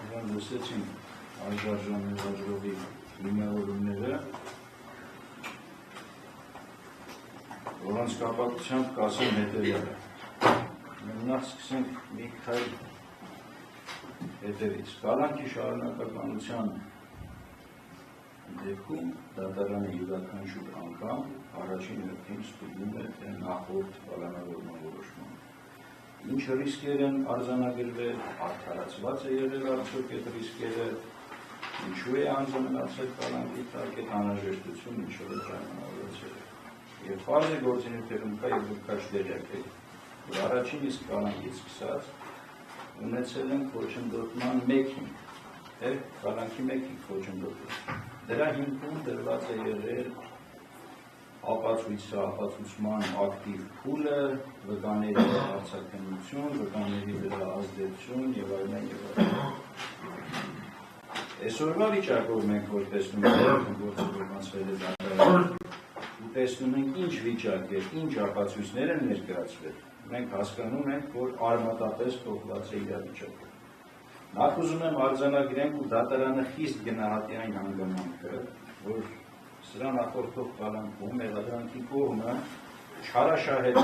լսեցին Աշարժան Մեղադրովի հիմնավորումները, որոնց կապակցությամբ կասեմ հետևյալը։ Նախ սկսենք մի քայլ հետևից։ Կալանքի շարունակականության դեպքում դատարանը յուրաքանչյուր անգամ առաջին հերթին ստուգում է թե նախորդ կալանավորման որոշումը ինչ ռիսկեր են արձանագրվել, արդարացված է եղել արդյոք այդ ռիսկերը, ինչու է անձնացել կալանքի տակ այդ անհրաժեշտություն ինչով է պայմանավորվել։ Եվ պարզ է գործունեությունում կա եւ դուք քաչ դերյակ եք, որ առաջին իսկ կալանքից սկսած ունեցել են խոչընդոտման մեկ հիմք, կալանքի մեկ հիմք խոչընդոտել։ Դրա հիմքում դրված է եղել ապացուցման ակտիվ փուլը, վկաների արձակնություն, վկաների վրա ազդեցություն եւ այլն եւ այլն։ Այսօրվա վիճակով մենք որ տեսնում ենք գործողությունացվել է դատարանը, ու տեսնում ենք ինչ վիճակ է, ինչ ապացույցներ են ներկայացվել, մենք հասկանում ենք, որ արմատապես փոխված է իրավիճակը։ Նախ ուզում եմ արձանագրենք ու դատարանը խիստ գնահատի այն հանգամանքը, որ սրա նախորդող կալանքում մեղադրանքի կողմը չարաշահել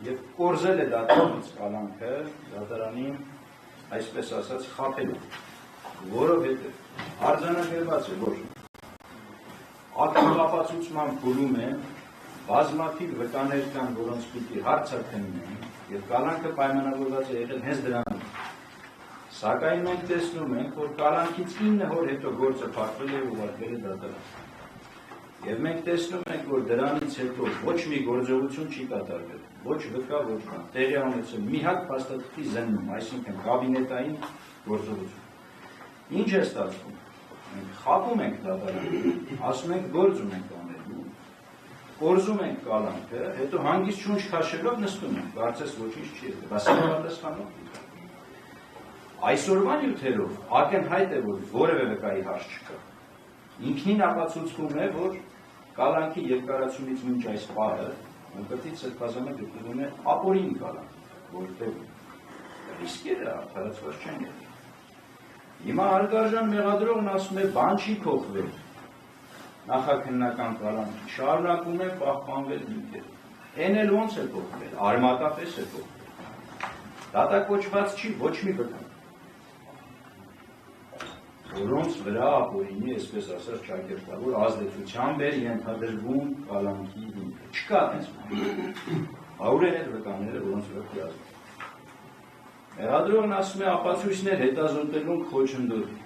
եւ կորզել է դատարանից կալանքը դատարանին այսպես ասած խաբել, որովհետեւ արձանագրված է, որ ակտիվ ապացուցման փուլում է բազմաթիվ վկաներ կան, որոնց պիտի հարցակնեն եւ կալանքը պայմանավորված է եղել հենց դրանով։ Սակայն մենք տեսնում ենք, որ կալանքից 9 օր հետո գործը փակվել է ու ուղարկվել է դատարան։ Եվ մենք տեսնում ենք, որ դրանից հետո ոչ մի գործողություն չի կատարվել, ոչ վկա, ոչ բան, տեղի ունեցել մի հատ փաստաթղթի զննում, այսինքն կաբինետային գործողություն։ Ինչ է ստացվում։ Մենք խաբում ենք դատարանը, ասում ենք գործ ունենք անելու, կորզում ենք կալանքը, հետո հանգիստ շունչ քաշելով նստում ենք, կարծես ոչինչ չի եղել, բասի պատասխանող։ Այսօրվա նյութերով ակնհայտ է, որ որևէ վկայի հարց չկա։ Ինքնին ապացուցվում է, որ կալանքի երկարացումից մինչ այս պահը ընկտի սրբազանը գտնվում է ապօրին կալանք, որտեղ ռիսկերը արդարացված չեն եղել։ Հիմա հարգարժան մեղադրողն ասում է, բան չի փոխվել, նախաքննական կալանքի շարունակում է պահպանվել հիմքերը։ Էն էլ ոնց է փոխվել, արմատապես է փոխվել։ Դատակոչված չի ոչ մի վկա, որոնց վրա ապօրինի, այսպես ասած, ճակերտավոր ազդեցությամբ էր ենթադրվում կալանքի հիմքը։ Չկա այդպես բան։ Հարյուրեն այդ վկաները, որոնց վրա կազմվում։ Մեղադրողն ասում է ապացույցներ հետազոտելուն խոչընդոտի։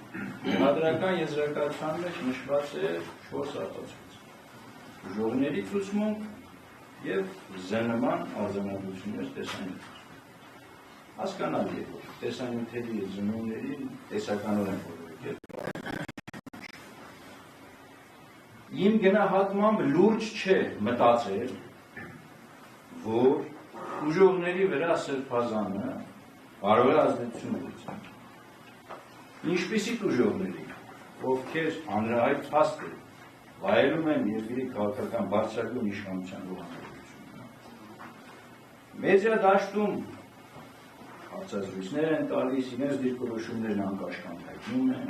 Մեղադրական եզրակացության մեջ նշված է 4 ապացույց։ Ուժողների ցուցմունք եւ զննման արձանագրություններ տեսանյութ։ Հասկանալի է, որ տեսանյութերի զննումների տեսականորեն Իմ գնահատմամբ լուրջ չէ մտածել, որ ուժողների վրա սրբազանը կարող է ազդեցություն ունենալ։ Ինչպիսի ուժողների, ովքեր հանրահայտ փաստեր վայելում են երկրի քաղաքական բարձրագույն իշխանության ողջունությունը։ Մեդիա դաշտում հարցազրույցներ են տալիս, իրենց դիրքորոշումներն անկաշկանդ հայտնում են։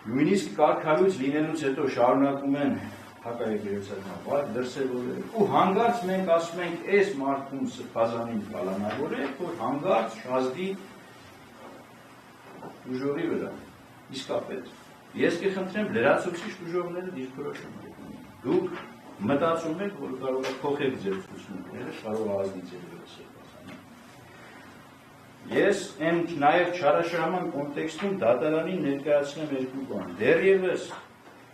Նույնիսկ կարգալույց լինելուց հետո շարունակում են հակաեկեղեցական վարք դրսևորել ու հանգարց մենք ասում ենք այս մարդուն սրբազանին կալանավորել, որ հանգարց շազդի ուժողի վրա։ Իսկապես, ես կխնդրեմ լրացուցիչ ուժողները դիրքորոշում ունենան։ Դուք մտածում եք, որ կարող է փոխել ձեր ցուցումները, կարող է ազդի ձեր վրա սրբազանը։ Ես նաև չարաշահման կոնտեքստում դատարանին ներկայացնեմ երկու բան։ Դեռևս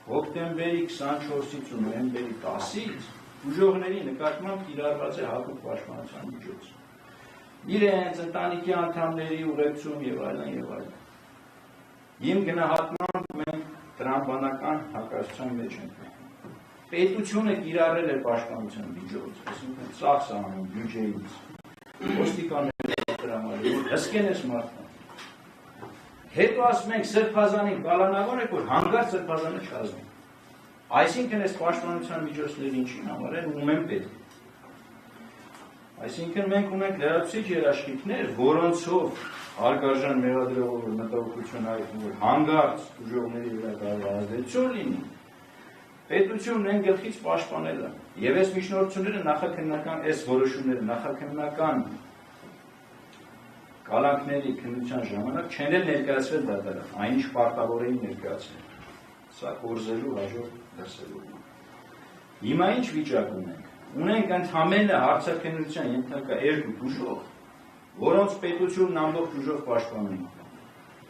հոկտեմբերի 24-ից ու նոյեմբերի 10-ից ուժողների նկատմամբ կիրառված է հատուկ պաշտպանության միջոց։ Իրենց ընտանիքի անդամների ուղեկցում եւ այլն եւ այլն։ Իմ գնահատմամբ մենք տրամաբանական հակասության մեջ ենք։ Պետությունը կիրառել է պաշտպանության միջոց, այսինքն ծախսանում բյուջեից, ոստիկանների տրամադրել, հսկեն ես մարդկանց։ Հետո ասում ենք սրբազանին կալանավոր եք, որ հանգարց սրբազանը չազնի։ Այսինքն այս պաշտպանության միջոցները ինչին համար են ունում են պետք։ Այսինքն մենք ունենք լրացուցիչ երաշխիքներ, որոնցով հարգարժան մեղադրողով մտահոգություն հայտնում, որ հանգարց ուժողների վրա կարող է ազդեցություն լինի, պետությունն են գլխից պաշտպանել է։ Եվ այս միջնորդությունները նախաքննական, այս որոշումները նախաքննական կալանքների քննության ժամանակ չեն էլ ներկայացվել դատարան, այնինչ պարտավոր էին ներկայացնել։ Սա կորզելու հաջորդ դրսևորում։ Հիմա ինչ վիճակ ունենք։ Ունենք ընդհանրապես հարցաքննության ենթակա երկու ուժող, որոնց պետությունն ամբողջ ուժով պաշտպանում է։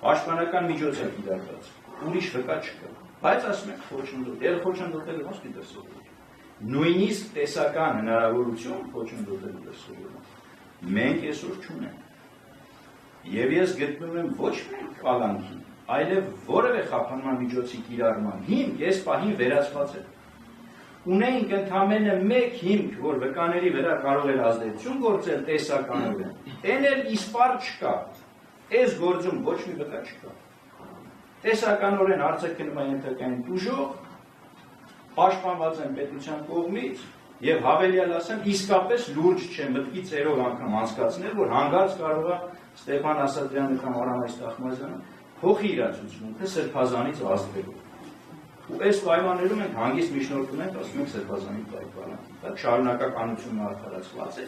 Պաշտպանական միջոց է կիրառված, ուրիշ վկա չկա։ Բայց ասում եք խոչընդոտ, ել խոչընդոտելու ո՞նց պիտի դրսևորվի։ Նույնիսկ տեսական հնարավորություն խոչընդոտելու դրսևորում մենք այսօր չունենք։ Եւ ես գտնում եմ ոչ միայն կալանքի, այլև որևէ խափանման միջոցի կիրառման հիմք այս պահին վերացված է։ Ունենք ընդհանրապես մեկ հիմք, որ վկաների վրա կարող է ազդեցություն գործել տեսականորեն, այն էլ իսպար չկա, այս գործում ոչ մի վկա չկա։ Տեսականորեն հարցաքննման ենթակային ուժող պաշտպանված են պետության կողմից եւ հավելյալ ասեմ, իսկապես լուրջ չէ մտքի ծերով անգամ անցկացնել, որ հանգարց կարող է Ստեփան Ասատրյանը կամ Արամ Այստախմազյանը փոխի իրացությունը սրբազանից ազդվելով։ Ու այս պայմաններում ենք հանգիստ միջնորդում ենք, ասում ենք սրբազանի պայքարը։ Դա շարունակականությունն արդարացված է։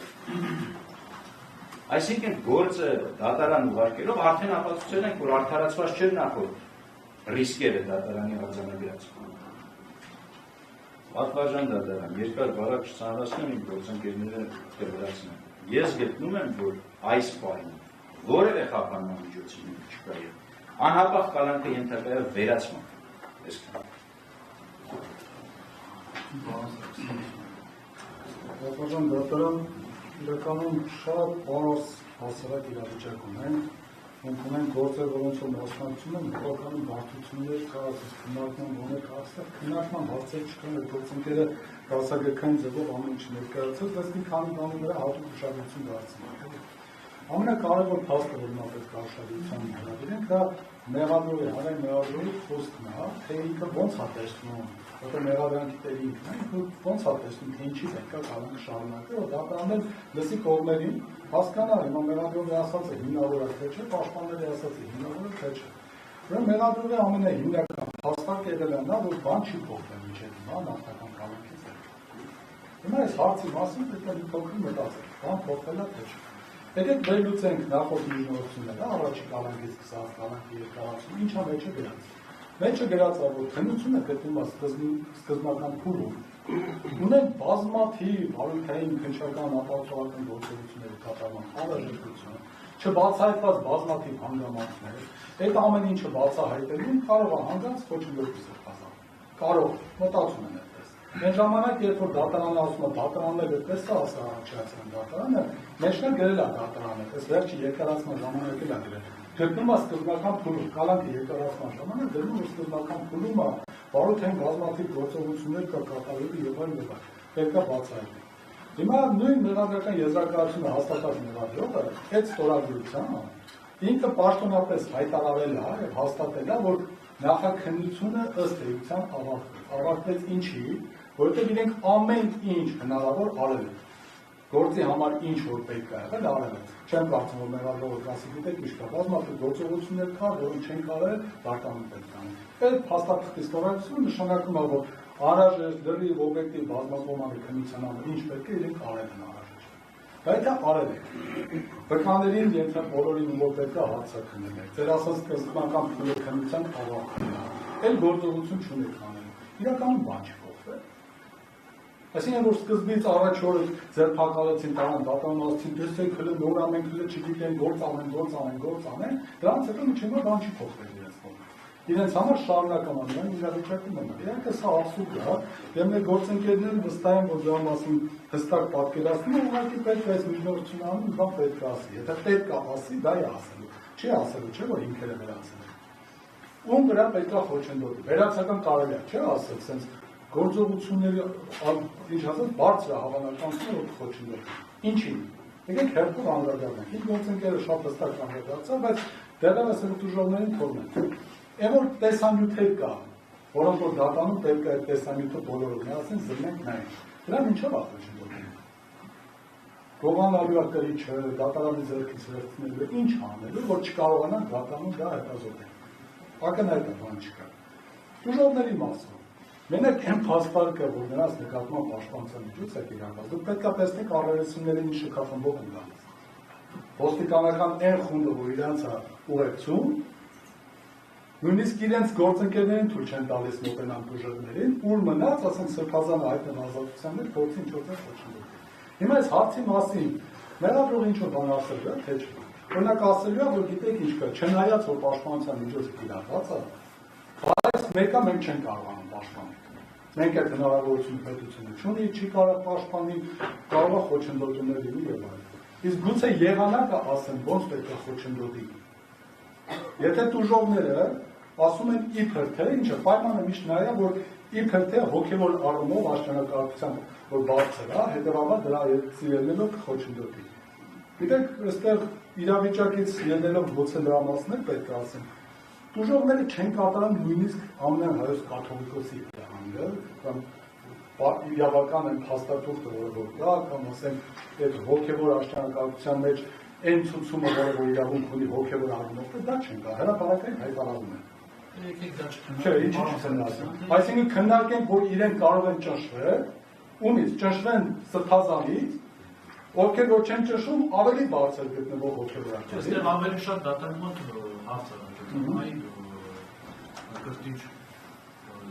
Այսինքն գործը դատարան ուղարկելով արդեն ապացուցել ենք, որ արդարացված չէր նախորդ ռիսկերը դատարանի արձանագրած։ Պատվարժան դատարան, երկար բարակ չծանրացնեմ իմ գործընկերները կվրացնեմ։ Ես գտնում եմ, որ այս պահին որևէ խափանման միջոցի չկա եւ անհապաղ կալանքը ենթակա է վերացման։ Այսքան։ Պատվարժան դատարան իրականում շատ բարձ հասարակ իրավիճակ ունենք, ունենք գործեր, որոնցով մասնակցում են, բավականին բարդություններ կա, քննարկման բաներ կա, այստեղ քննարկման հարցեր չկան, գործընկերը դասագրքային ձևով ամեն ինչ ներկայացած, բայց մի քանի բանի վրա հատուկ ուշադրություն դարձնել։ Ամենակարևոր փաստը, որ նա պետք է ուշադրության հրավիրենք, դա մեղադրողի, հանրային մեղադրողի խոսքն է, թե ինքը ոնց է տեսնում, որտեղ մեղադրանքի տեր ինքն է, ոնց է տեսնում, թե ինչի պետք է կալանքը շարունակել, որ դատարանն լսի կողմերին հասկանա, հիմա մեղադրողի ասածը հիմնավոր է թե չէ, պաշտպանների ասածը հիմնավոր է թե չէ։ Ուրեմն մեղադրողի ամենահիմնական փաստարկը եղել է նա, որ բան չի փոխվել մինչև հիմա նախնական կալանքից հետո։ Հիմա այս հարցի մասին պետք է մի փոքր մտածել, բան փոխվել է թե չէ։ Եկեք վերլուծենք նախորդ միջնորդությունները, առաջի կալանքից սկսած կալանքի երկարացումը, ինչա մեջը գրած։ Մեջը գրած է, որ քննությունը գտնվում է սկզբնական փուլում։ Ունեն բազմաթիվ բարոյթային քննչական ապացուցողական գործողությունների կատարման անհրաժեշտություն, չբացահայտված բազմաթիվ հանգամանքներ, այդ ամեն ինչը բացահայտելուն կարող է հանգած խոչընդոտի սրբազան։ Կարող, մտածում են այդպես։ Այն ժամանակ, երբ որ դատարանը ասում է դատարանները այդպես է առաջացան դատարանը, մեջն էլ գրել է դատարանը, այս վերջի երկարացման ժամանակ էլ է գրել։ Գտնում է սկզբնական փուլում, կալանքի երկարացման ժամանակ գտնում է սկզբնական փուլում է բարոյթային բազմաթիվ գործողություններ կա կատարելու եւ այլն։ Պետք է բացահայտել։ Հիմա նույն մեղադրական եզրակացությունը հաստատած մեղադրողը այդ ստորագրությանը ինքը պաշտոնապես հայտարարել է եւ հաստատել է, որ նախաքննությունը ըստ էության ավարտվեց ինչի, որովհետեւ իրենք ամեն ինչ հնարավոր արել են։ Գործի համար ինչ որ պետք է եղել արել են։ Չեմ կարծում, որ մեղադրողը կասի, գիտեք ինչ կա, բազմաթիվ գործողություններ կա, որոնք չեն կարել, դատարանում պետք է անեն։ Այդ փաստաթղթի ստորագրությունը նշանակում է, որ անհրաժեշտ լրիվ օբյեկտիվ բազմակողմանի քննության համար ինչ պետք է իրենք արել են անհրաժեշտ։ Բայց դա արել են։ Վկաներին ենթ բոլորին որ պետք է հարցաքննել։ Ձեր ասած սկզբնական փուլի քննության ավարտելն է։ Այդ գործողություն չունեք անել։ Իրականում բան չի փոխվել։ Այսինքն որ սկզբից առաջ օրը ձերբակալեցին դատարան ասեցին, դեսեք հələ նոր ամեն քլը չգիտեն գործ անեն, դրանց հետո միջինը բան չի փոխվել իրենց կողմից։ Իրենց համար շարունակական անեն իրավիճակում են։ Իհարկե սա абսուրդ է, եւ մեր գործընկերները վստահ են, որ դրա մասին հստակ պատկերացնում են, ուղղակի պետք է այս միջնորդությունը անում, բան պետք է ասի։ Եթե պետք է ասի, դա է ասելու։ Չի ասելու, չէ՞ որ ինքերը վերացել են։ Ում վրա պետք է խոչընդոտի։ Վերացական կարելի է, չէ՞ ասել, sense գործողությունների ինչ ասած բարձր հավանականություն որ խոչընդոտի։ Ինչի՞։ Եկեք հերթով անդրադառնանք։ Իմ գործընկերը շատ հստակ անդրադարձավ, բայց դեռևս այդ ուժողներին թողնենք։ Այն որ տեսանյութեր կա, որոնք որ դատանում պետք է այդ տեսանյութը բոլորը միասին զննենք նայենք։ Դրան ինչով է խոչընդոտում։ գողանալու կրիչը, դատարանի ձեռքից վերցնելու, ինչ անելու, որ չկարողանան դատարանում դա հետազոտել։ Ակնհայտ է, բան չկա։ Դժողների մասով։ Մենակ այն փաստարկը, որ նրանց նկատմամբ պաշտպանության միջոց է իրականացնում, դուք պետք է տեսնեք առերեսումների ինչ շքախմբով են գալիս։ Ոստիկանական այն խումբը, որ իրանց է ուղեկցում, նույնիսկ իրենց գործընկերներին թույլ չեն տալիս մոտենան դժողներին, ուր մնաց, ասենք սրբազանը հայտնվող ազատության մեջ փորձի ինչ-որ խոչընդոտել։ Հիմա այս հարցի մասին մեղադրող ինչ-որ բան ասելու է, թե չէ։ Օրինակ ասելու է, որ գիտեք ինչ կա, չնայած որ պաշտպանության միջոցը կիրառված է, բայց մեկը մենք չենք կարողանում պաշտպանել։ Մենք այդ հնարավորությունը պետությունը չունի, չի կարող պաշտպանի, կարող է խոչընդոտումներ լինի եւ այլն։ Իսկ գուցե եղանակը ասեն ոնց պետք է խոչընդոտի։ Եթե դժողները ասում են իբր թե ինչը պայմանը միշտ նա է, որ իբր թե հոգևոր առումով աշճանակարության որ բարձր է, հետեւաբար դրա ելնելով խոչընդոտի։ Գիտեք, այստեղ իրավիճակից ելնելով գուցե դրա մասն է պետք է ասեմ։ Դժողները չեն կատարում նույնիսկ ամեն հայոց կաթողիկոսի հանդեպ, կամ իրավական են փաստաթուղթը, որը կա, կամ ասենք այդ հոգևոր աշճանակարության մեջ այն ցուցումը, որը իրավունք ունի հոգևոր առումով, դա չեն կա, հրապարակային հայտարարում են։ Չէ, ինչ չեն ասում։ Այսինքն քննարկենք, որ իրենք կարող են ճնշվել, ումից ճնշվեն սրբազանից, ովքեր որ չեն ճնշում, ավելի բարձր գտնվող հոգևոր աշճանակ։ Այստեղ ավելի շատ դատարանման հարց է։ Կրտիչ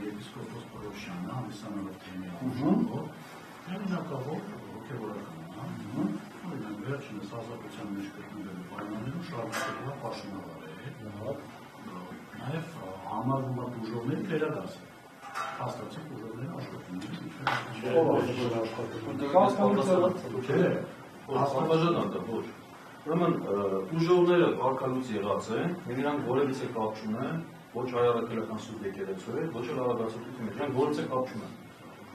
եպիսկոպոս Պրոշյանը, ամիսանալով թեմի աղջանով, հեղինակավոր հոգևորական, օրինակ վերջինս ազատության մեջ գտնվելու պայմաններում շարունակելու է պաշտոնավար է, նաև համարվում է ուժովների վերադաս, հաստատիկ ուժովների աշխատում։ Ուրեմն ուժովները կարգալուց եղած են, եւ իրանք որևիցե կապ չունեն, ոչ հայրաքելական սուրբ եկեղեցու հետ, ոչ էլ արագացությունից, իրանք որևիցե կապ չունեն։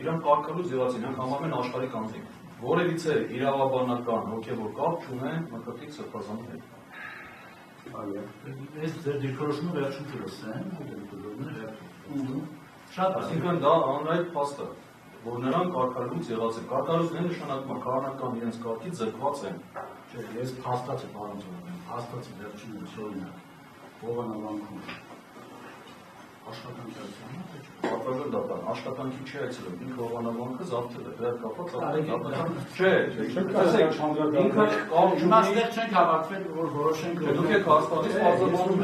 Իրանք կարգալուց եղած են, իրանք համարվում են աշխարհիկ անձինք։ Որևիցե իրավաբանական հոգևոր կապ չունեն մկրտիչ սրբազանի հետ։ Այս ձեր դիրքորոշումը վերջում կլսեն, շատ Այսինքն դա անհայտ փաստ է, որ նրանք կարգալուց եղած են։ Կարգալուց նույն նշանակում քահանական իրենց կարգից զրկված են։ Չէ, ես փաստացի պարոն Ծովյան, փաստացի վերջին օրինակ, Հովանավանքում աշխատանքային թե չէ։ Պատվական դատարան, աշխատանքի չի այցելում, ինքը Հովանավանքը զավթել է, դրա կապված դատարան։ Չէ, ինքը Իմաստեղ չենք հավաքվել, որ որոշենք դուք եք հաստատից պարզաբանում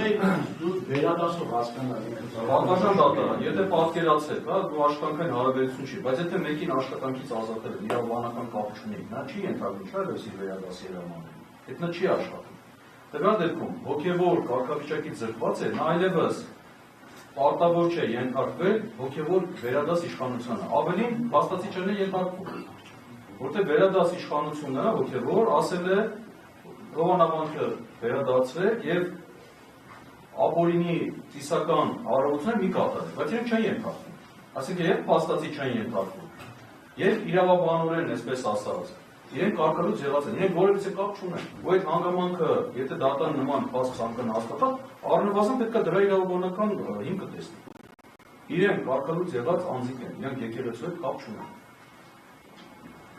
դու վերադասով հասկանալ Պատվական դատարան, եթե պատկերացեք, հա, դու աշխատանքային հարաբերություն չի, բայց եթե մեկին աշխատանքից ազատել են, իրավաբանական կապ չունի, նա չի ենթադրում, չէ՞, որ իր վերադասի հրամանին։ Այդ նա չի աշխատում։ Դրա դեպքում հոգևոր կարգավիճակից զրկված է, նա այլևս պարտավոր չէ ենթարկվել հոգևոր վերադաս իշխանությանը։ Ավելին փաստացիչն է ենթարկվում, որտեղ վերադաս իշխանությունը հոգևոր ասել է Հովանավանքը վերադարձրեք եւ ապօրինի ծիսական առողջությունը մի կատարեք, բայց իրենք չեն ենթարկվում։ Այսինքն եւ փաստացի չեն ենթարկվում։ Եվ իրավաբանորեն, այսպես ասած, իրենք կարգալուց եղած են, իրենք որևիցե կապ չունեն։ Ու այդ հանգամանքը, եթե դատարան նման փաստ ցանկան հաստատա, առնվազն պետք է դրա իրավաբանական հիմքը տեսնի։ Իրենք կարգալուց եղած անձիկ են, իրենք եկեղեցու հետ կապ չունեն։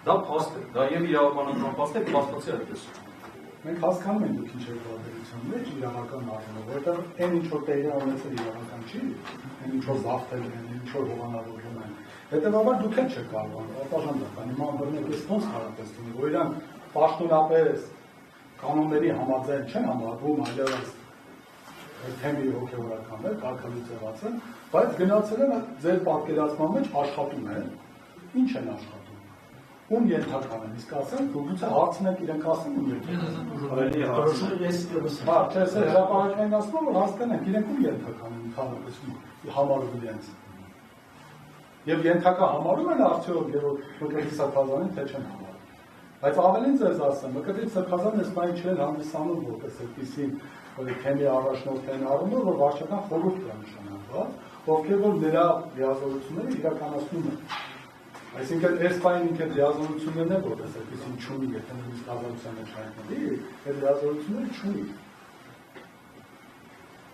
Դա փաստ է, դա եւ իրավաբանական փաստ է, փաստացի այդպես։ Մենք հասկանում ենք դուք ինչ եք պատերության մեջ իրավական առումով, որովհետև այն ինչ որ տեղի ունեցել իրավական չի, այն ինչ որ զավթել են, ինչ որ հովանավորվում են։ Հետևաբար դուք էլ չեք կարողանում ապաշտպանել, հիմա ամբողջովին ես ոնց հարաբերություն, որ իրանք պաշտոնապես կանոնների համաձայն չեն համարվում, այլևս թեմի հոգևորական է, կարգալուց եղած են, բայց գնացել են ձեր պատկերացման մեջ աշխատում են, ինչ են աշխատում։ Ում ենթական են, իսկ ասեն, գուցե հարցնեք իրենք ասեն ում ենթական։ Հա, չէ, սա հրապարակային ասում, որ հասկանենք, իրենք ում ենթական են ընդհանրապես համարում իրենց։ Եվ ենթակա համարում են արդյոք, եւ մկրտիչ սրբազանին թե չեն համարում։ Բայց ավելին ձեզ ասեմ, մկրտիչ սրբազանը այս բանը չեն հանդիսանում որպես այդպիսի թեմի առաջնորդային առումով, որ վարչական խորհուրդ է նշանակված, ովքեր որ նրա լիազորությունները իրականացնում են։ Այսինքն այս բանը ինքը լիազորություններն է, որպես այդպիսին չունի, եթե նույնիսկ ազատության մեջ հայտնվի, այդ լիազորությունները չունի։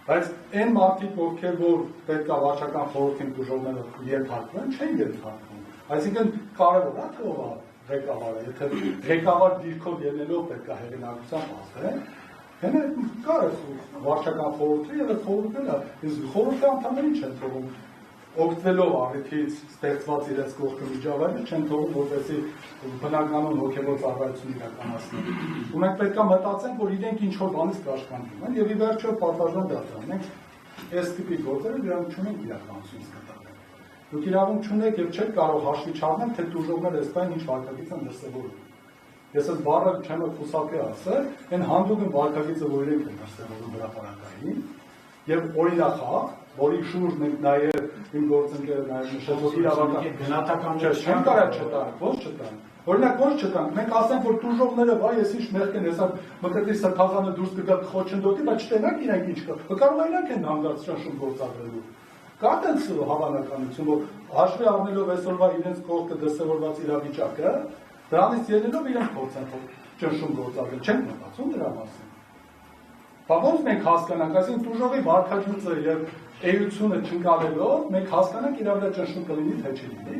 Բայց այն մարդիկ, ովքեր որ պետք է վարչական խորհրդին դժողները ենթարկվեն, չեն ենթարկվում։ Այսինքն կարևոր է թողա ղեկավարը, եթե ղեկավար դիրքով ելնելով պետք է հեղինակությամբ ասեն, հենա կա վարչական խորհուրդը եւ այդ խորհուրդը խորհրդի անդամներին չեն թողում օգտվելով առիթից ստեղծված իրենց կողքը միջավայրը չեն թողում որպեսզի բնականon հոգեվոր ծառայություն իրականացնեն։ Ու մենք պետք է մտածենք, որ իրենք ինչ որ բանից կաշխատում են եւ ի վերջո պատասխան դարձան։ Մենք այս տիպի գործերը դրանք չունենք իրականություն սկսել։ Դուք իրավունք չունեք եւ չեք կարող հաշվի չառնել, թե դժողներ էստայն ինչ վարկագիծ են դրսևորում։ Ես այս բառը չեմ խուսափի ասել, այն հանդուգն վարկագիծը, որ իրենք են դրսևորում հրապարակային, եւ օրինախախ, որի շուրջ մենք նաեւ իմ գործընկերը նաեւ նշել, որ իրավական գնահատական չեմ կարող չտանք, ոչ չտանք։ Օրինակ ոչ չտանք, մենք ասենք, որ դժողները վայ ես ինչ մեղք են, հեսա մկրտի սրբազանը դուրս կգա խոչընդոտի, բայց չտենակ իրանք ինչ կա։ Կարող է իրանք են հանգած շնշում գործադրելու։ Կա տենց հավանականություն, որ հաշվի առնելով այսօրվա իրենց կողքը դրսևորված իրավիճակը, դրանից ելնելով իրենք փորձեն ճնշում գործադրել, չենք մտածում դրա մասին։ Բայց մենք հասկանանք, այսինքն դժողի վարկագիծը եւ էությունը չընկալելով, մենք հասկանանք իր վրա ճնշում կլինի, թե չլինի։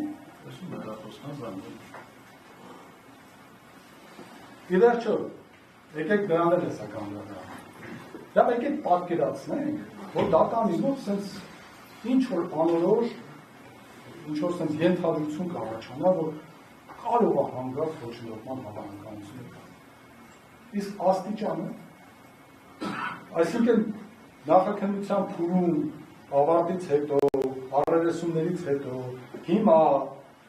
Ի վերջո, եկեք դրանն էլ հեսա կանդրադառնանք։ Դա եկեք պատկերացնենք, որ դատանի մոտ սենց ինչ որ անորոշ, ինչ որ սենց ենթադրություն կառաջանա, որ կարող է հանգած ոչնչության հավանականություն կա։ Իսկ աստիճանը, այսինքն նախաքննության փուլում, ավարտից հետո, առերեսումներից հետո, հիմա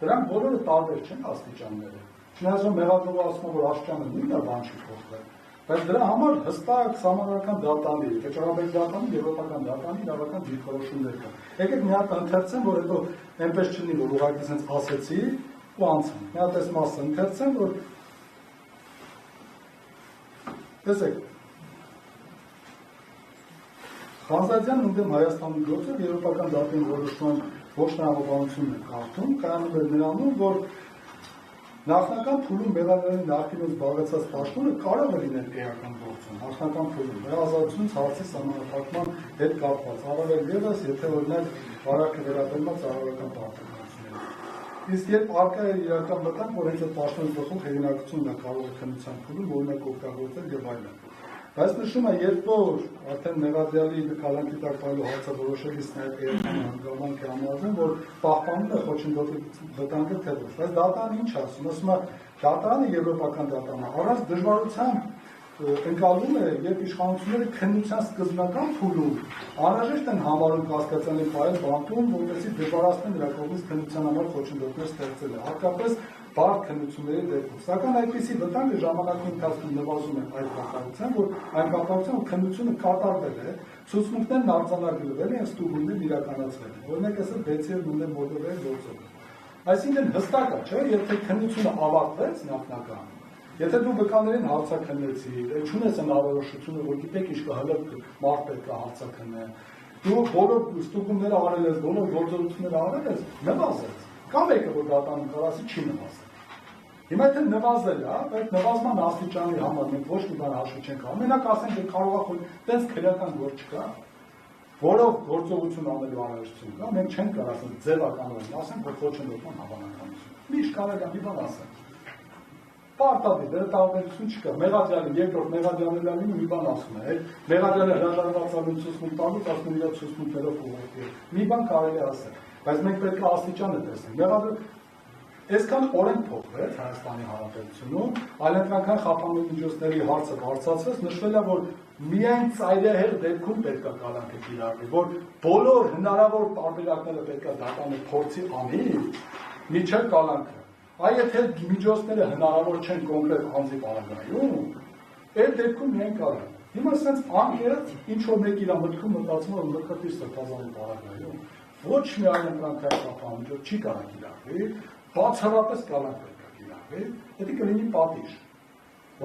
դրանք բոլորը տարբեր չեն աստիճանները։ Չնայած որ մեղադրողը ասում է, որ աստիճանը նույնն է բան չի փոխվել, բայց դրա համար հստակ սահմանադրական դատանի, վճարաբեկ դատանի, եվրոպական դատանի իրավական դիրքորոշումներ կան։ Եկեք մի հատ ընթերցեմ, որ հետո այնպես չլինի, որ ուղղակի սենց ասեցի ու անցնեմ։ Մի հատ այս մասը ընթերցեմ, որ տեսեք Խանզադյանն ընդդեմ Հայաստանի գործով եվրոպական դատային որոշման ոչ տրամաբանությունն է կարդում, կայանում է նրանում, որ նախնական փուլում մեղադրյալի նախկինում զբաղեցած պաշտոնը կարող է լինել էական գործում, նախնական փուլում, ազատությունից հարցի սահմանափակման հետ կապված, առավել ևս, եթե օրինակ վարակը վերաբերված ծառայական պարտականությունների։ Իսկ երբ առկա է իրական վտանգ, որ հենց այդ պաշտոնի գլխով հեղինակությունն է կարող է քննության փուլում օրինակ օգտագործել եւ այլն։ Բայց նշում է, երբ որ արդեն մեղադրյալի կալանքի տակ պահելու հարցը որոշելիս նաև էական հանգամանք է համարվում, որ պահպանում է խոչընդոտի վտանգը թե ոչ։ Բայց դատարանը ինչ ասում, ասում է, դատարանը եվրոպական դատարանը առանց դժվարությամբ ընկալվում է, երբ իշխանությունները քննության սկզբնական փուլում անհրաժեշտ են համարում կասկածյալի պահել բանտում, որովհետեւ դժվարացնեն նրա կողմից քննության համար խոչընդոտներ ստեղծելը, հատկապես բարդ քննությունների դեպքում։ Սակայն այդպիսի վտանգը ժամանակի ընթացքում նվազում է այդ կապակցությամբ, որ այն կապակցությամբ քննությունը կատարվել է, ցուցմունքներն արձանագրվել են, ստուգումներն իրականացվել են։ Օրինակ ասել 6-րդ նոյեմբեր մոդելների գործով։ Այսինքն հստակ է, չէ՞, եթե քննությունը ավարտվեց նախնական, եթե դու վկաներին հարցաքննեցիր, չունես հնարավորությունը, որ գիտեք ինչ կհլը մարդ պետք է հարցաքննեն, դու բոլոր ստուգումները արել ես, բոլոր գործողությունները արել ես, նվազեց։ Կամ եկը, որ դատանում կարասի չի նվազել։ Հիմա եթե նվազել է, այդ նվազման աստիճանի համար մենք ոչ մի բան հաշվի չենք առնում, մենակ ասենք, որ կարող է տենց քրեական գործ չկա, որով գործողություն անելու անհրաժեշտություն կա, մենք չենք կարող ասենք ձևականորեն ասենք, որ խոչընդոտման հավանականություն։ Միշտ կարող է մի բան ասենք։ Պարտադիր, դրա տարբերություն չկա։ Մեղադրյալը երկրորդ մեղադրյալը մի բան ասում է, մեղադրյալը հրաժարված ալու ցուցմունք տալուց ասում իր ցուցմունքներով կողոպտի։ Մի բան կարելի է ասել, բայց մենք պետք է աստիճանը տեսնենք։ Այսքան օրենք փոխվեց Հայաստանի Հանրապետությունում, այլընտրանքային խափանման միջոցների հարցը բարձրացվեց, նշվել է, որ միայն ծայրահեղ դեպքում պետք է կալանքը կիրառվի, որ բոլոր հնարավոր տարբերակները պետք է դատանը փորձի անի, միջև կալանքը։ Այ եթե միջոցները հնարավոր չեն կոնկրետ անձի պարագայում, այդ դեպքում միայն կալանք։ Հիմա ասենց անկեղծ ինչ որ մեկ իր մտքում մտածում որ մկրտի սրբազանի պարագայում, ոչ մի այլընտրանքային խափանման միջոց չի կարող կիրառվի, բացառապես կալանք պետք է կիրառվի, դա կլինի պատիժ,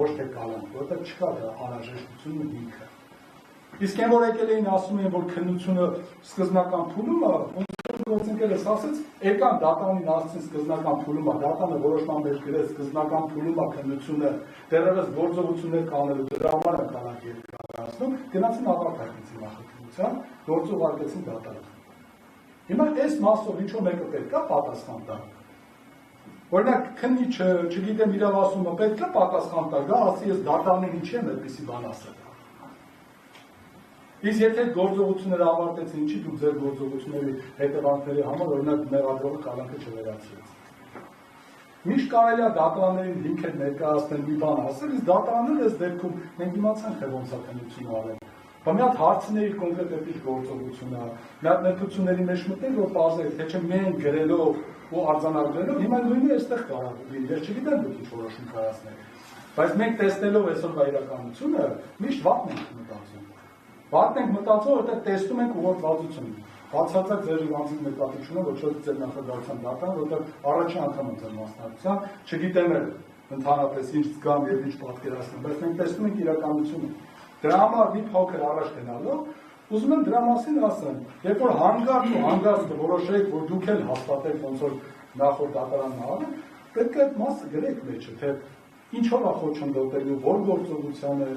ոչ թե կալանք, որտեղ չկա դրա անհրաժեշտությունը հիմքը։ Իսկ այն որ եկել էին ասում են, որ քննությունը սկզբնական փուլում է, գործընկերս ասեց, եկան դատարանին ասեցին սկզբնական փուլում է, դատարանը որոշման մեջ գրեց սկզբնական փուլում է քննությունը, դեռևս գործողություններ կանելու դրա համար է կալանք երկարացնում, գնացին ավարտակցին նախաքննության, գործ ուղարկեցին դատարան։ Հիմա այս մասով ինչ որ մեկը պետք է պատասխան տա։ Օրինակ քննիչը, չգիտեմ իրավասումը պետք է պատասխան տա, գա ասի ես դատարանին ինչի եմ այդպիսի բան ասել։ Իսկ եթե գործողությունները ավարտեցին, ինչի դուք ձեր գործողությունների հետևանքների համար օրինակ մեղադրողը կալանքը չվերացրեց։ Միշտ կարելի է դատարաններին հիմքեր ներկայացնել մի բան ասել, իսկ դատարանները այս դեպքում մենք իմացանք, թե ոնց է քննություն արել։ Բա մի հատ հարցների կոնկրետ էպի գործողությունը, մի հատ նետությունների մեջ մտնել, որ պարզել, թե չէ մենք գրելով ու արձանագրելով, հիմա նույնը այստեղ կարող լինի, ես չգիտեմ դուք ինչ որոշում կայացնեք։ Բայց մենք տեսնելով այսօրվա իրականությունը, միշտ վատն ենք մտածում։ Վատն ենք մտածում, որտեղ տեսնում ենք ուղղորդվածություն։ Բացարձակ ձեր անձին նկատիչությունը, ոչ որ ձեր նախագահության դատարան, որտեղ առաջին անգամ եմ ձեր մասնակցության, չգիտեմ էլ ընդհանրապես ինչ զգամ եւ ինչ պատկերացնեմ, բայց մենք տեսնում ենք իրականությունը։ Դրա համար մի փոքր առաջ գնալով, ուզում եմ դրա մասին ասեմ, երբ որ հանգարտ ու հանգարտ որոշեք, որ դուք էլ հաստատեք ոնց որ նախորդ դատարանն արել, պետք է այդ մասը գրեք մեջը, թե ինչով է խոչընդոտելու, որ գործողությանը,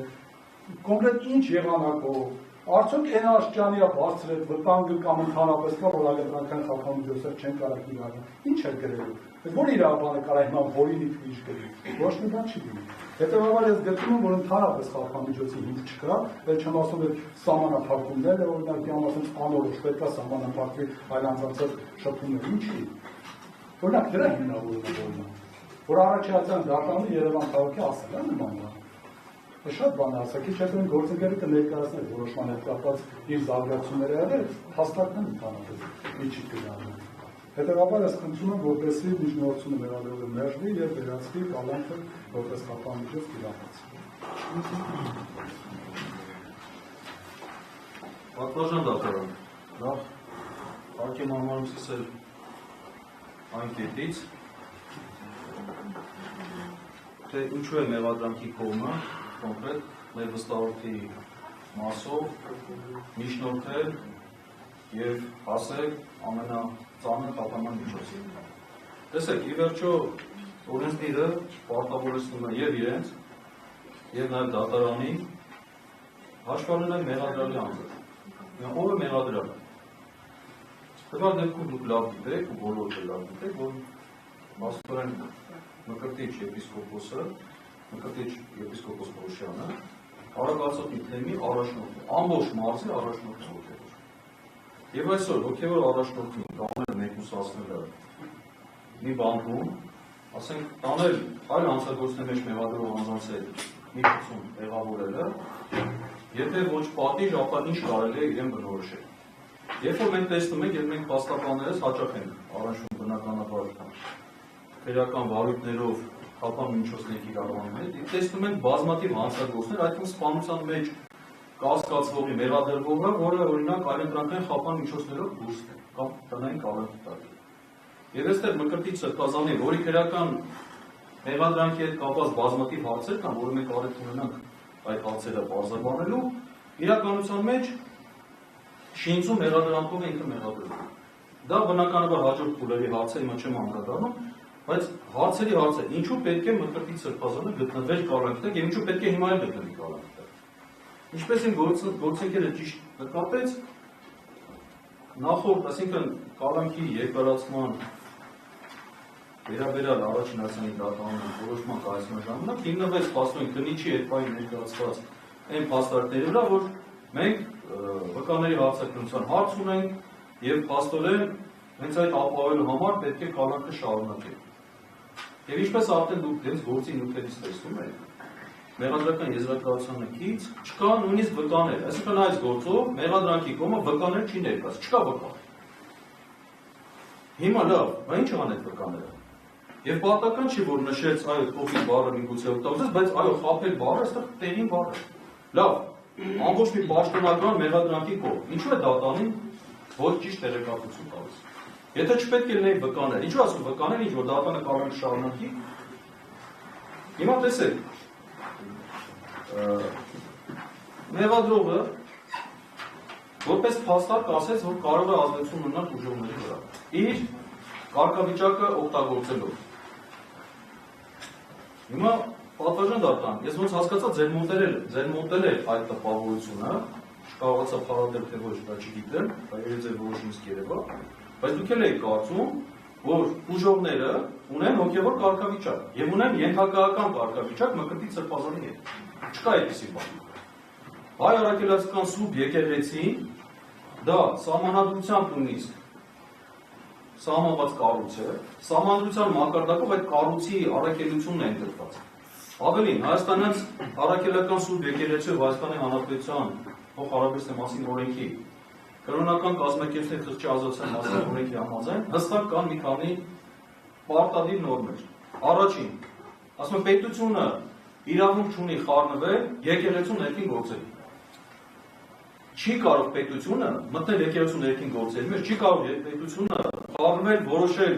կոնկրետ ինչ եղանակով, արդյոք այն աշճանի է բարձրել վտանգը կամ ընդհանրապես կա, որ այլընտրանքային խափամիջոցներ չեն կարող կիրառել, ինչ է գրելու, որ իրավաբանը կարող հիմա որին ինչ գրի, ոչ մի բան չի լինի։ Հետևաբար ես գտնում եմ, որ ընդհանրապես խափամիջոցի հիմք չկա, էլ չեմ ասում, որ սահմանափակումները, օրինակ եմ ասում, անորոշ պետք է սահմանափակվի այլ անձանցած շփումներ, ինչի։ Օրինակ դրա հիմնավորումը, որ առաջացան դատարանը Երևան քաղաքի ասել է նման բան։ Շատ բան ասա, քիչ հետո գործընկերը կներկայացնել որոշման հետ կապված իր զարգացումները եղել, հաստատեն ընդհանրապես ինչի կգանան։ Հետևաբար ես խնդրում եմ, որպեսզի միջնորդությունը մեղադրողը մերժվի եւ վերացվի կալանքը որպես խափամիջոց կիրառվի։ Պատվաժան դատարան, լավ, հարկ եմ համարում սկսել այն կետից, թե ինչու է մեղադրանքի կողմը կոնկրետ մեր վստահորդի մասով միջնորդել եւ հասել ամենածանր խափանման միջոցին։ Տեսեք, ի վերջո օրենսդիրը պարտավորեցնում է եւ իրենց եւ նաեւ դատարանին հաշվառել են մեղադրյալի անձը։ Ով է մեղադրյալը։ Տվյալ դեպքում դուք լավ գիտեք ու բոլորը լավ գիտեք, որ մասնորեն Մկրտիչ եպիսկոպոսը, Մկրտիչ եպիսկոպոս Պոշյանը Արագածոտնի թեմի առաջնորդն է, ամբողջ մարզի առաջնորդն է հոգևոր։ Եվ այսօր հոգևոր առաջնորդին տանել մեկուսացնելը մի բանկում, ասենք տանել այլ անձագործների մեջ մեղադրող անձանց հետ մի քիչ տեղավորելը, եթե ոչ պատիժ, ապա ինչ կարելի է իրեն բնորոշել։ Երբ որ մենք տեսնում ենք, եւ մենք փաստաբաններս հաճախ ենք առնչվում բնականաբար քրեական վարույթներով խափան միջոցների կիրառման մեջ, տեսնում ենք բազմաթիվ հանցագործներ, այդ թվում սպանության մեջ կասկածվողի մեղադրվողը, որը օրինակ այլընտրանքային խափան միջոցներով դուրս է կամ տնային կալանք։ Եվ այստեղ Մկրտիչ սրբազանի, որի քրեական մեղադրանքի հետ կապված բազմաթիվ հարցեր կան, որը մենք առիթ ունենանք այդ հարցերը բարձրաբանելու, իրականության մեջ շինծում մեղադրանքով ինքը մեղադրվում։ Դա բնականաբար հաջորդ փուլերի հարց է, հիմա չեմ անդրադառնում, բայց հարցերի հարցը, ինչու պետք է Մկրտիչ սրբազանը գտնվեր կալանքի տակ եւ ինչու պետք է հիմա էլ գտնվի կալանքի տակ։ Ինչպես են գործընկերը ճիշտ նկատեց, նախորդ, այսինքն կալանքի երկարացման վերաբերյալ առաջին հաշվի դատարանի որոշման կայացման ժամանակ հիմնվեց փաստորեն քննիչի հետ պայն ներկայացված այն փաստարկների վրա, որ մենք վկաների հարցակրթության հարց ունենք եւ փաստորեն հենց այդ ապահովելու համար պետք է կալանքը շարունակել։ Եվ ինչպես արդեն դուք դենց գործի նյութերից տեսնում եք, մեղադրական եզրակացությանը կից չկա նույնիսկ վկաներ, այսինքն այս գործով մեղադրանքի կողմը վկաներ չի ներկայացնում, չկա վկա։ Հիմա լավ, բա ինչ ան այդ վկաները։ Եվ պատահական չի, որ նշեց այո փոխի բառը միգուցե օգտագործես, բայց այո խափել բառը այստեղ տեղին բառ է։ Լավ, ամբողջ մի պաշտոնական մեղադրանքի կողմ։ Ինչու է դատարանին ոչ ճիշտ տեղեկատվություն տալիս։ Եթե չպետք է լինեին վկաներ, ինչու ասում վկաներ, ինչ որ դատարանը կարող է շարունակի։ Հիմա տեսեք, մեղադրողը որպես փաստարկ ասեց, որ կարող է ազդեցություն ունենալ ուժողների վրա։ Իր կարգավիճակը օգտագործելով։ Հիմա պատվաժան դատարան, ես ոնց հասկացա, ձեր մոտել է այդ տպավորությունը, չկարողացա փառատել թե ոչ, դա չգիտեմ, դա երևի ձեր որոշումից երևա, բայց դուք էլ եք կարծում, որ ուժողները ունեն հոգևոր կարգավիճակ եւ ունեն ենթակայական կարգավիճակ մկրտի սրբազանի հետ։ Չկա այդպիսի բան։ Հայ առաքելացիական սուրբ եկեղեցին դա սահմանադրությամբ նույնիսկ սահմանված կառույց է, սահմանադրության մակարդակով այդ կառույցի առաքելությունն է ընդգրկված։ Ավելին, Հայաստանից առաքելական սուրբ եկեղեցու Հայաստանի Հանրապետության փոխհարաբերության մասին օրենքի կրոնական կազմակերպության խղճի ազատության մասին օրենքի համաձայն հստակ կան մի քանի պարտադիր նորմեր։ Առաջին, ասում եմ պետությունը իրավունք չունի խառնվել եկեղեցու ներքին գործերի։ Չի կարող պետությունը մտնել եկեղեցու ներքին գործերի մեջ, չի կարող պետությունը խառնվել, որոշել,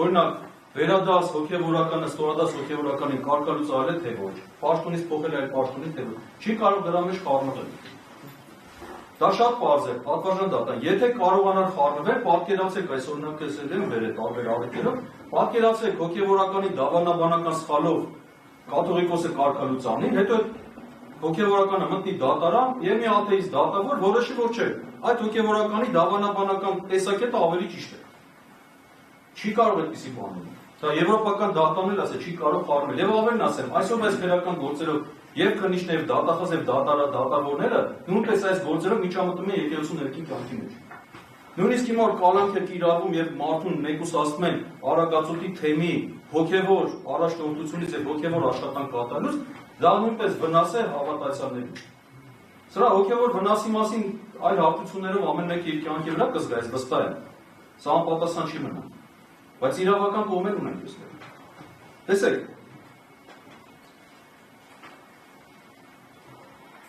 օրինակ, վերադաս հոգևորականը, ստորադաս հոգևորականին կարգալուծել է թե ոչ, պաշտոնից փոխել այլ պաշտոնից թե ոչ, չի կարող դրա մեջ խառնվել։ Դա շատ պարզ է, պատվարժան դատան, եթե կարողանար խառնվել, պատկերացեք այս օրինակը վեր է տարբեր առիթներով, պատկերացեք հոգևորականի դավանաբանական սխալով կաթողիկոսը կարգալուծանին, հետո հոգևորականը մտնի դատարան եւ մի աթեիստ դատավոր որոշի որ չէ, այդ հոգևորականի դավանաբանական տեսակետը ավելի ճիշտ է։ Չի կարող այդպիսի բան լինել։ Դա եվրոպական դատանել ասէ, չի կարող խառնել։ Եվ ավելին ասեմ, այսօր այս քրեական գործերով եւ քննիչներ, դատախազ եւ դատավորները նույնպես այս գործերով միջամտում են եկեղեցու ներքին կյանքի մեջ։ Նույնիսկ հիմա որ կալանք է կիրառվում եւ մարդուն մեկուսացնում են արագածոթի թեմի հոգեվոր առաջնորդությունից եւ հոգեվոր աշխատանք կատարելուց, դա նույնպես վնաս է հավատացյալներին։ Սրա հոգեվոր վնասի մասին այլ հարցություններով ամեն մեկը իր կյանքի վրա կզգա, այս վստահ եմ։ Սա անպատասխան չի մնա։ Բայց իրավական կողմեր ունենք այստեղ։ Տեսեք,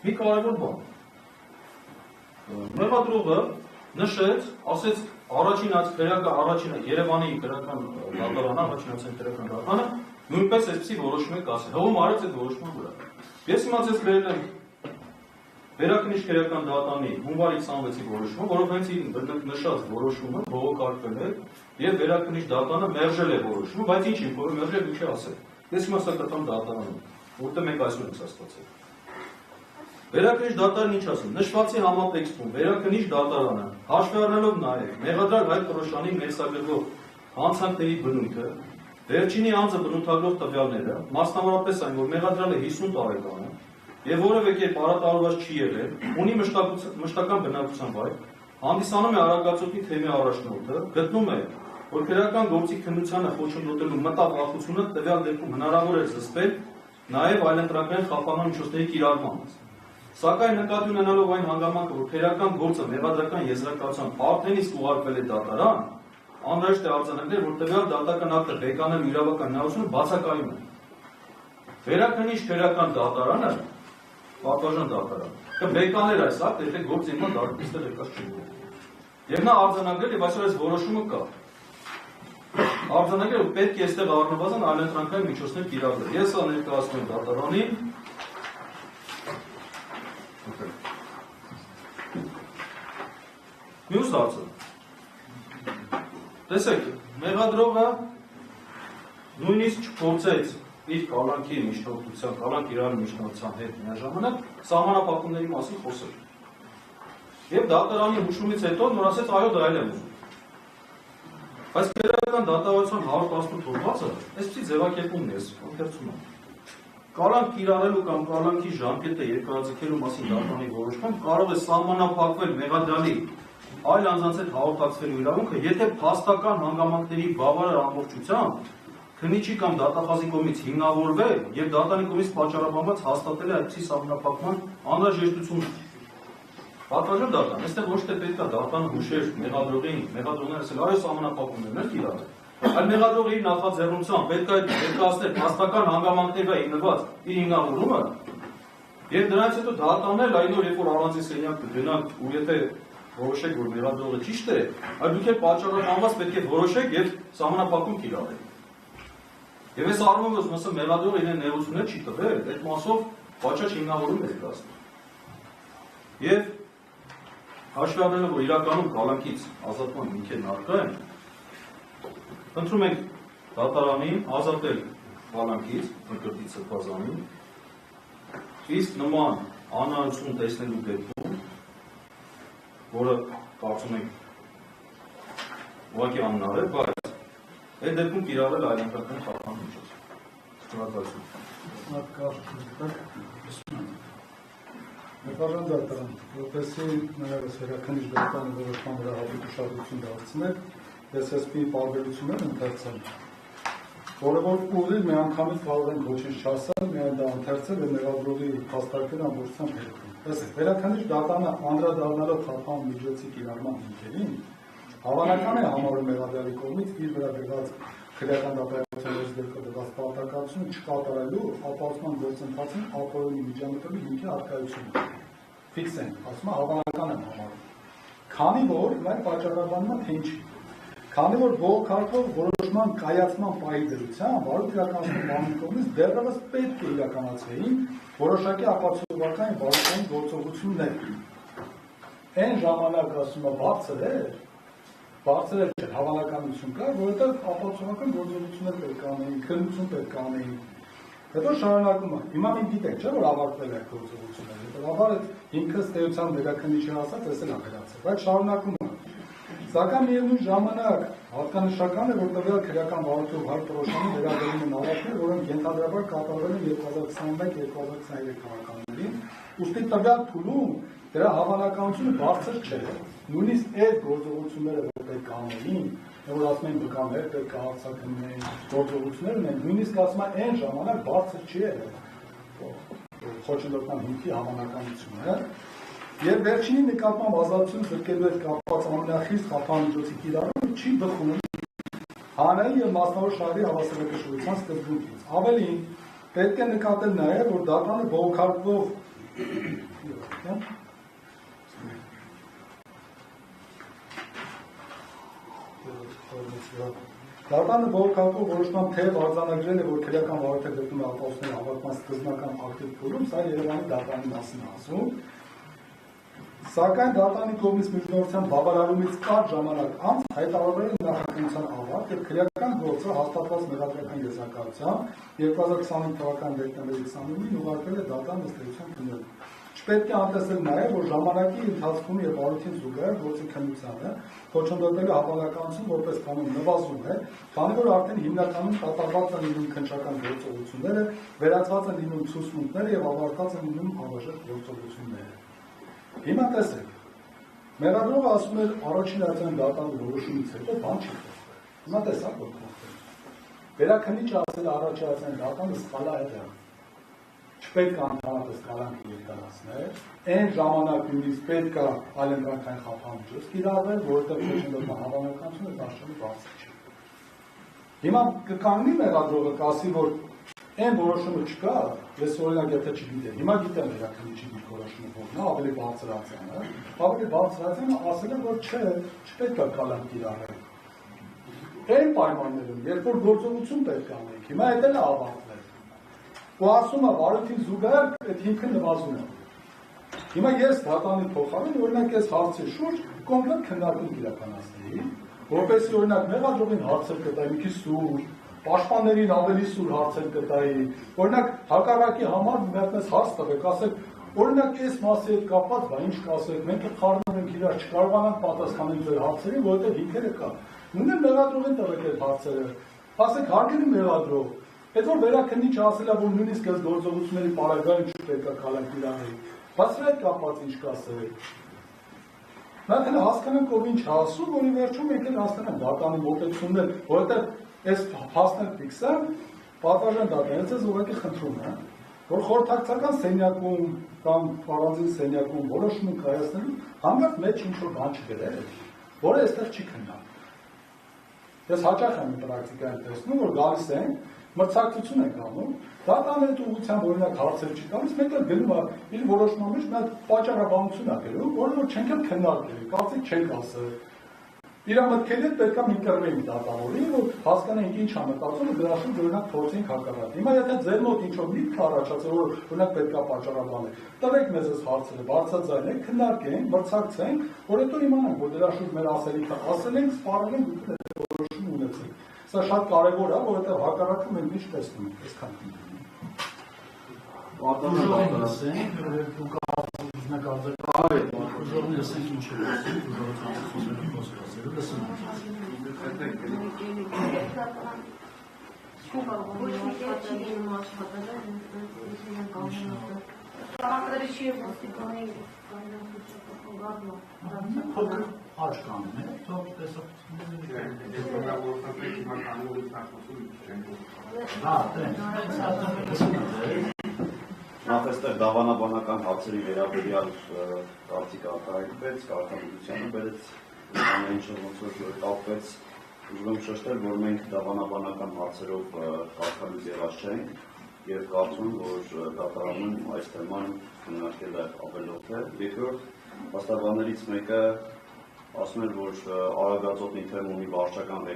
մի կարևոր բան։ Մեղադրողը նշեց, ասեց առաջին Երևանի քրեական դատարանը, առաջին քրեական դատարանը նույնպես այսպիսի որոշում է կասել։ Հողում արեց այդ որոշման վրա։ Ես հիմա ձեզ գրել եմ Վերաքնիչ քրեական դատարանի հունվարի 26-ի որոշումը, որով հենց իր նշած որոշումը բողոքարկվել է եւ Վերաքնիչ դատարանը մերժել է որոշումը, բայց ինչի՞ որ մերժել ինչի ասել։ Ես հիմա սա կտամ դատարանում, որտեղ մենք այսօր ենք ստացել։ Վերաքնիչ դատարանն ինչ ասում։ Նշվածի համատեքստում Վերաքնիչ դատարանը հաշվի առնելով նաեւ մեղադրյալ Հայկ Խրոշյանի մերձագրող հանցանքների բնույթը, վերջինի անձը բնութագրող տվյալները, մասնավորապես այն, որ մեղադրյալը 50 տարեկան է եւ որևէ կերպ արատավորված չի եղել, ունի մշտական բնակության վայր, հանդիսանում է արագածոթի թեմի առաջնորդը, գտնում է, որ քրեական գործի քննությանը խոչընդոտելու մտավախությունը տվյալ դեպքում հնարավոր է զսպել նաեւ այլընտրանքային խափանման միջոցների կիրառմամբ։ Սակայն նկատի ունենալով այն հանգամանքը, որ քրեական գործը մեղադրական եզրակացությամբ արդեն իսկ ուղարկվել է դատարան, անհրաժեշտ է արձանագրել, որ տվյալ դատական ակտը բեկանելու իրավական հնարավորությունը բացակայում է։ Վերաքնիչ քրեական դատարանը պատվարժան դատարան կբեկաներ այս ակտը, եթե գործը հիմա դարձել եկած չի։ Եվ նա արձանագրել եւ այսօր այս որոշումը կա։ Արձանագրել պետք է այստեղ առնվազն այլընտրանքային միջոցներ կիրառել։ Ես սա ներկայացնում եմ դատարանին։ Մյուս հարցը։ Տեսեք, մեղադրողը նույնիսկ չփորձեց իր կալանքի միջնորդության, կալանք իրարի միջնորդության հետ միաժամանակ սահմանափակումների մասին խոսել։ Եվ դատարանի հուշումից հետո նոր ասեց, այո, դա էլ եմ ուզում։ Բայց քրեական դատավարության 118 հոդվածը այսպիսի ձևակերպումն է, ընթերցում եմ։ Կալանք կիրառելու կամ կալանքի ժամկետը երկարաձգելու մասին դատարանի որոշմամբ կարող է սահմանափակվել մեղադրյալի այլ անձանց հետ հաղորդակցվելու իրավունքը, եթե փաստական հանգամանքների բավարար ամբողջությամբ քննիչի կամ դատախազի կողմից հիմնավորվել եւ դատարանի կողմից պատճառաբանված հաստատել է այդպիսի սահմանափակման անհրաժեշտությունը։ Պատվարժան դատարան, այստեղ ոչ թե պետք է դատարանը հուշեր մեղադրողները ասել, այո, սահմանափակումներն են կիրառել, այլ մեղադրողը իր նախաձեռնությամբ պետք է ներկայացնել փաստական հանգամանքների վրա հիմնված իր հիմնավորումը եւ դրանից հետո դատարանել այն օր, երբ որ առանձին սենյակ կգնանք ու եթե որոշեք, որ մեղադրողը ճիշտ է, այլ դուք եք պատճառաբանված պետք է որոշեք եւ սահմանափակում կիրառեք։ Եվ այս առումով ուզում ասեմ, մեղադրողը իրեն ներողություններ չի տվել, այդ մասով պատշաճ հիմնավորում է կազմել։ Եվ հաշվի առնելով, որ իրականում կալանքից ազատման հիմքերն առկա են, խնդրում ենք դատարանին ազատել կալանքից, մկրտի սրբազանին, իսկ նման անհարություն տեսնելու դեպքում, որը կարծում ենք ուղղակի անհնար է, բայց Այդ դեպքում կիրառել այլընտրանքային խափան միջոց։ Շնորհակալություն։ Նկարան դատարան, որպեսզի նույնպես վերաքննիչ դատարանի որոշման վրա հատուկ ուշադրություն դարձնել, ես SP պարբերություններ ընթերցել, որը որ ուղիղ միանգամից կարող են ոչինչ չասել, միայն դա ընթերցել եւ մեղադրողի փաստարկել ամբողջությամբ հետքում։ Տեսեք, վերաքննիչ դատարանը անդրադառնալով խափան միջոցի կիրառման հիմքերին, հավանական է համարում մեղադրյալի կողմից իր վրա դրված քրեական դատայությունների դեպքում պարտականությունը չկատարելու ապահովման գործընթացին ապօրինի միջամտելու հիմքի առկայությունը։ Ֆիքսեն, ասում եմ, հավանական եմ համարում։ Քանի որ այդ պատճառաբանումը թե ինչի։ Քանի որ բողոքարկող որոշման կայացման պահի դրությամբ վարույթ իրականացնող բանի կողմից դեռևս պետք է իրականացվեին որոշակի ապացուցողական վարույթային գործողություններ։ Այն ժամանակ ասում եմ բարձր էր հավանականություն կար, որովհետև ապացուցողական գործողություններ պետք է անեին, քննություն պետք է անեին։ Հետո շարունակում է, հիմա մենք գիտենք, չէ՞ որ ավարտվել է գործողությունները, հետո այդ ինքը ստեյության վերաքննիչի ասած էսել է վերացել, բայց շարունակում է։ Սակայն միևնույն ժամանակ հատկանշական է, որ տվյալ քրեական վարույթով հայ պրոշանի վերաբերում են ավարտներ, որոնք ենթադրաբար կատարվել են 2021-2023 թվականներին, ուստի տվյալ փուլում դրա հավանականությունը բարձր չէ, նույնիսկ այդ գործողությունները որ պետք է անեին, որ ասում են վկաներ պետք է արձակնեն, գործողություններ ունեն, նույնիսկ ասում են այն ժամանակ բարձր չի եղել խոչընդոտման հիմքի հավանականությունը, եւ վերջինի նկատմամբ ազատություն զրկելու հետ կապված ամենախիստ խափանմիջոցի կիրառումը չի բխում հանրային եւ մասնավոր շահերի հավասարակշռության սկզբունքից։ Ավելին, պետք է նկատել նաեւ, որ դատարանը բողոքարկվող Դատարանը բողոքարկվող որոշման թեև արձանագրել է, որ քրեական վարույթը գտնում է ապահովությունների հավաքման սկզբնական ակտիվ փուլում, սա Երևանի դատարանի մասին է ասում։ Սակայն դատարանի կողմից միջնորդության բավարարումից կարճ ժամանակ անց հայտարարվել է նախաքննության ավարտ եւ քրեական գործը հաստատված մեղադրական եզրակացությամբ 2025 թվականի դեկտեմբերի 29-ին ուղարկվել է դատարան ըստեյության քննելու։ Չպետք է անտեսել նաեւ, որ ժամանակի ընթացքում եւ վարույթին զուգահեռ գործի քննությանը խոչընդոտելու հավանականություն որպես կանոն նվազում է, քանի որ արդեն հիմնականում կատարված են լինում քննչական գործողությունները, վերացված են լինում ցուցմունքները եւ ավարտված են լինում հավաշեշտ գործողությունները։ Հիմա տեսեք, մեղադրողը ասում էր առաջին արձան դատարանի որոշումից հետո բան չի խոսվել։ Հիմա տեսակ որ խոսել։ Վերաքննիչը ասել առաջի արձան դատարանը սխալ է։ Չպետք է ընդհանրապես կալանքը երկարացնել, այն ժամանակ նույնիսկ պետք է այլընտրանքային խափանմիջոց կիրառվել, որովհետև խոչընդոտման հավանականությունը դաշնալի բարձր չէ։ Հիմա կկանգնի մեղադրողը կասի, որ այն որոշումը չկա, ես օրինակ եթե չգիտեմ, հիմա գիտեմ վերաքննիչի դիրքորոշումը որն է, ավելի բարձրացանը ասել է, որ չէ, չպետք է կալանք կիրառել։ Այն պայմաններում, երբ որ գործողություն պետք է անենք, հիմա այդ էլ է ավարտվել։ Ու ասում է, վարույթին զուգահեռ այդ հիմքը նվազում է։ Հիմա ես դատարանի փոխարեն, օրինակ ես հարցի շուրջ կոնկրետ քննարկում իրականացնեի, որպեսզի օրինակ մեղադրողին հարցեր կտայի, մի քիչ սուր, պաշտպաններին ավելի սուր հարցեր կտայի, օրինակ հակառակի համար մերպես հարց տվեք, ասեք, օրինակ այս մասի հետ կապված, բա ինչ կասեք, մենք խառնում ենք իրար, չկարողանանք պատասխանել ձեր հարցերին, որովհետև հիմքերը կա։ Նույնը մեղադրողին տվեք այդ հարցերը, ասեք հարգելի մեղադրող, այդ որ վերաքննիչը ասել է, որ նույնիսկ այս գործողությունների պարագայում չպետք է կալանք կիրառել, բայց դրա հետ կապված ինչ կասեք։ Մենք հենց հասկանանք, ով ինչ ասում, որի վերջում մենք էլ հասկանանք դատարանի մոտեցումներ, որովհետև այս փաստն ֆիքսան, պատվարժան դատարանից ես ուղղակի խնդրում եմ, որ խորհրդակցական սենյակում կամ առանձին սենյակում որոշում կայացնելու հանդարտ մեջ ինչ-որ բան չգրել, որը այստեղ չի քննարկվում։ Ես հաճախ եմ պրակտիկայում տեսնում, որ գալիս են, մրցակցություն ենք անում, դատարանի հետ ուղղությամբ օրինակ հարցեր չի տալիս, մեկ էլ գնում է իր որոշման մեջ մի հատ պատճառաբանություն է գրում, որը որ չենք էլ քննարկել, կարծեք չենք ասել։ Իր մտքերի հետ պետք է մի կռվեինք դատավորին, որ հասկանանք ինչ է մտածում ու դրա շուրջ օրինակ փորձենք հակառակ։ Հիմա եթե ձեր մոտ ինչ-որ միտք առաջացել, որ օրինակ պետք է պատճառաբանել, տվեք մեզ այս հարցերը, բարձրաձայնենք, քննարկենք, մրցակցենք, որ հետո իմանանք, որ դրա շուրջ մեր ասելիքը ասել ենք, սպառել ենք ու որոշում ունեցենք։ Սա շատ կարևոր է, որովհետև հակառակը մենք միշտ տեսնում ենք, այսքան։ Պատասխան ասենք, դուք Ժողովի լսենք ինչ է ասում, ժողովի խոսելու խոսքը լսում։ Փոքր աճ կանում է, թող տեսող։ Նախ այստեղ դավանաբանական հարցերի վերաբերյալ կարծիք արտահայտվեց, կարգավորությանը բերեց ամեն ինչը ոնց որ կապվեց, ուզում եմ շեշտել, որ մենք դավանաբանական հարցերով կարգալույց եղած չենք եւ կարծում որ դատարանում այս թեման քննարկելը ավելորդ է։ Երկրորդ, փաստաբաններից մեկը ասում էր, որ Արագածոտնի թեմ ունի վարչական